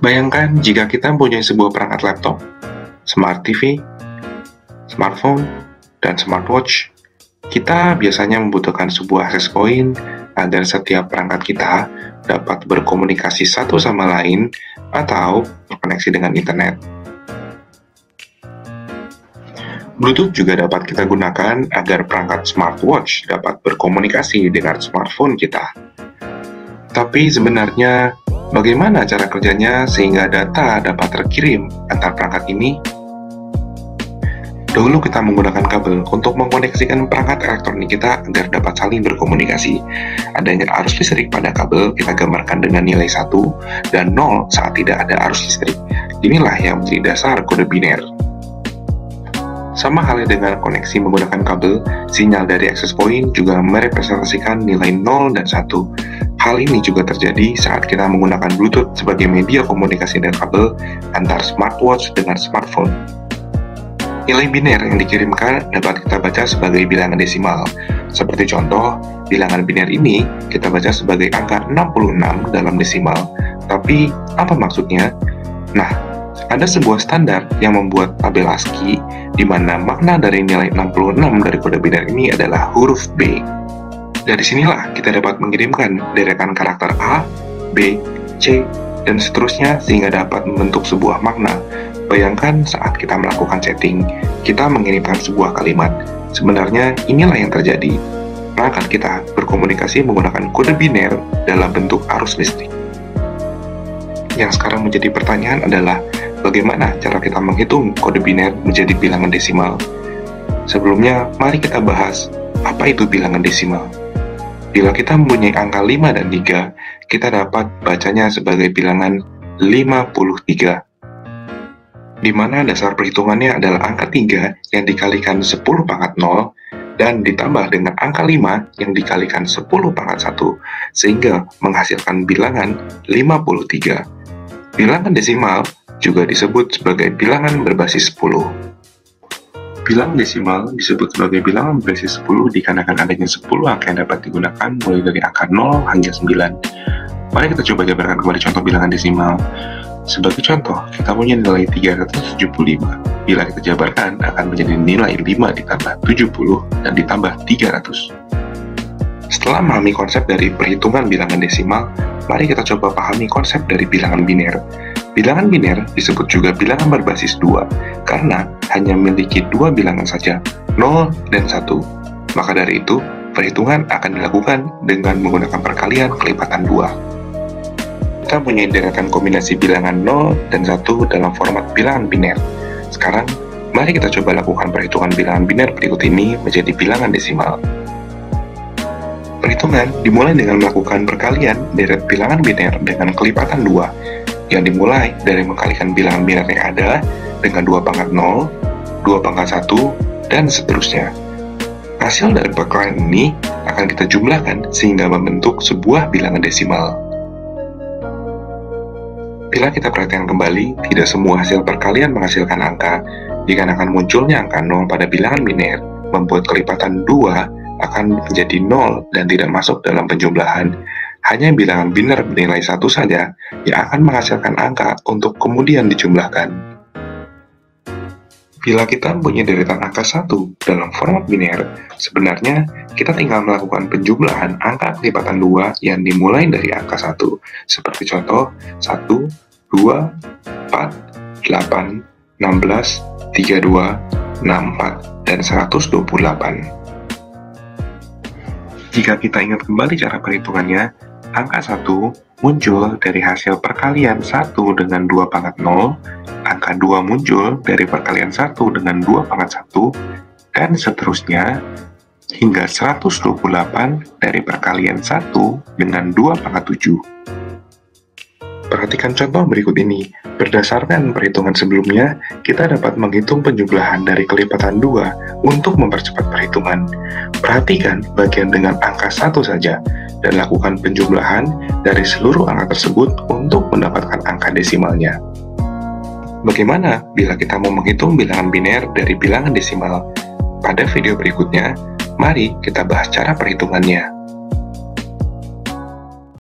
Bayangkan jika kita mempunyai sebuah perangkat laptop, smart TV, smartphone, dan smartwatch. Kita biasanya membutuhkan sebuah access point agar setiap perangkat kita dapat berkomunikasi satu sama lain atau terkoneksi dengan internet. Bluetooth juga dapat kita gunakan agar perangkat smartwatch dapat berkomunikasi dengan smartphone kita. Tapi sebenarnya, bagaimana cara kerjanya sehingga data dapat terkirim antar perangkat ini? Dahulu kita menggunakan kabel untuk mengkoneksikan perangkat elektronik kita agar dapat saling berkomunikasi. Adanya arus listrik pada kabel kita gambarkan dengan nilai 1 dan 0 saat tidak ada arus listrik. Inilah yang menjadi dasar kode biner. Sama halnya dengan koneksi menggunakan kabel, sinyal dari access point juga merepresentasikan nilai 0 dan 1. Hal ini juga terjadi saat kita menggunakan Bluetooth sebagai media komunikasi dengan kabel antar smartwatch dengan smartphone. Nilai biner yang dikirimkan dapat kita baca sebagai bilangan desimal. Seperti contoh, bilangan biner ini kita baca sebagai angka 66 dalam desimal. Tapi, apa maksudnya? Nah, ada sebuah standar yang membuat tabel ASCII di mana makna dari nilai 66 dari kode biner ini adalah huruf B. Dari sinilah kita dapat mengirimkan deretan karakter A, B, C, dan seterusnya sehingga dapat membentuk sebuah makna. Bayangkan saat kita melakukan chatting, kita mengirimkan sebuah kalimat. Sebenarnya inilah yang terjadi. Perangkat kita berkomunikasi menggunakan kode biner dalam bentuk arus listrik. Yang sekarang menjadi pertanyaan adalah, bagaimana cara kita menghitung kode biner menjadi bilangan desimal? Sebelumnya, mari kita bahas apa itu bilangan desimal. Bila kita mempunyai angka 5 dan 3, kita dapat bacanya sebagai bilangan 53. Di mana dasar perhitungannya adalah angka 3 yang dikalikan 10 pangkat 0 dan ditambah dengan angka 5 yang dikalikan 10 pangkat 1, sehingga menghasilkan bilangan 53. Bilangan desimal juga disebut sebagai bilangan berbasis 10. Bilangan desimal disebut sebagai bilangan berbasis 10 dikarenakan adanya 10 angka yang dapat digunakan mulai dari angka 0 hingga 9. Mari kita coba jabarkan kembali contoh bilangan desimal. Sebagai contoh, kita punya nilai 375. Bila kita jabarkan, akan menjadi nilai 5 ditambah 70 dan ditambah 300. Setelah memahami konsep dari perhitungan bilangan desimal, mari kita coba pahami konsep dari bilangan biner. Bilangan biner disebut juga bilangan berbasis 2, karena hanya memiliki 2 bilangan saja, 0 dan 1. Maka dari itu, perhitungan akan dilakukan dengan menggunakan perkalian kelipatan 2. Kita punya deretan kombinasi bilangan 0 dan 1 dalam format bilangan biner. Sekarang, mari kita coba lakukan perhitungan bilangan biner berikut ini menjadi bilangan desimal. Perhitungan dimulai dengan melakukan perkalian deret bilangan biner dengan kelipatan 2, yang dimulai dari mengkalikan bilangan biner yang ada dengan 2 pangkat 0, 2 pangkat 1, dan seterusnya. Hasil dari perkalian ini akan kita jumlahkan sehingga membentuk sebuah bilangan desimal. Bila kita perhatikan kembali, tidak semua hasil perkalian menghasilkan angka. Dikarenakan munculnya angka 0 pada bilangan biner, membuat kelipatan 2 akan menjadi 0 dan tidak masuk dalam penjumlahan. Hanya bilangan biner bernilai 1 saja yang akan menghasilkan angka untuk kemudian dijumlahkan. Bila kita mempunyai deretan angka 1 dalam format biner, sebenarnya kita tinggal melakukan penjumlahan angka kelipatan 2 yang dimulai dari angka 1. Seperti contoh, 1, 2, 4, 8, 16, 32, 64, dan 128. Jika kita ingat kembali cara perhitungannya, angka 1 muncul dari hasil perkalian 1 dengan 2 pangkat 0, angka 2 muncul dari perkalian 1 dengan 2 pangkat 1, dan seterusnya hingga 128 dari perkalian 1 dengan 2 pangkat 7. Perhatikan contoh berikut ini. Berdasarkan perhitungan sebelumnya, kita dapat menghitung penjumlahan dari kelipatan 2 untuk mempercepat perhitungan. Perhatikan bagian dengan angka 1 saja, dan lakukan penjumlahan dari seluruh angka tersebut untuk mendapatkan angka desimalnya. Bagaimana bila kita mau menghitung bilangan biner dari bilangan desimal? Pada video berikutnya, mari kita bahas cara perhitungannya.